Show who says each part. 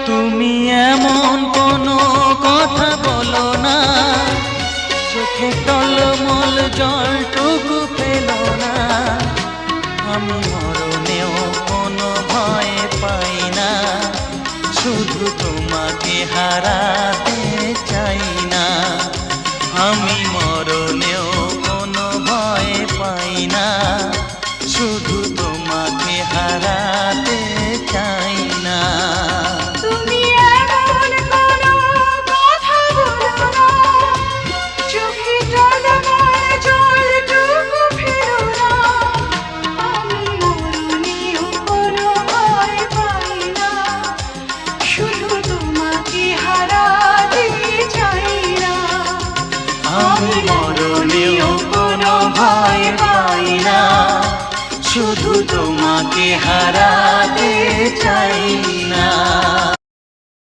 Speaker 1: তুমি এমন কোনো কথা বলো না, চোখে টলমল জলটুকু ফেলো না। আমি মরণেও কোনো ভয় পাই না, শুধু তোমাকে হারাতে চাই না। আমি মরণেও কোনো ভয় পাই না, শুধু তোমাকে হারাতে চাই না।
Speaker 2: তুমি এমন কোনো কথা বলো না, চোখে টলমল জলটুকু ফেলো না। আমি মরণেও কোনো ভয় পাই না, শুধু তোমাকে হারাতে চাই না।
Speaker 1: আমি মরণেও কোনো ভয় পাই না, শুধু তোমাকে হারাতে চাই না।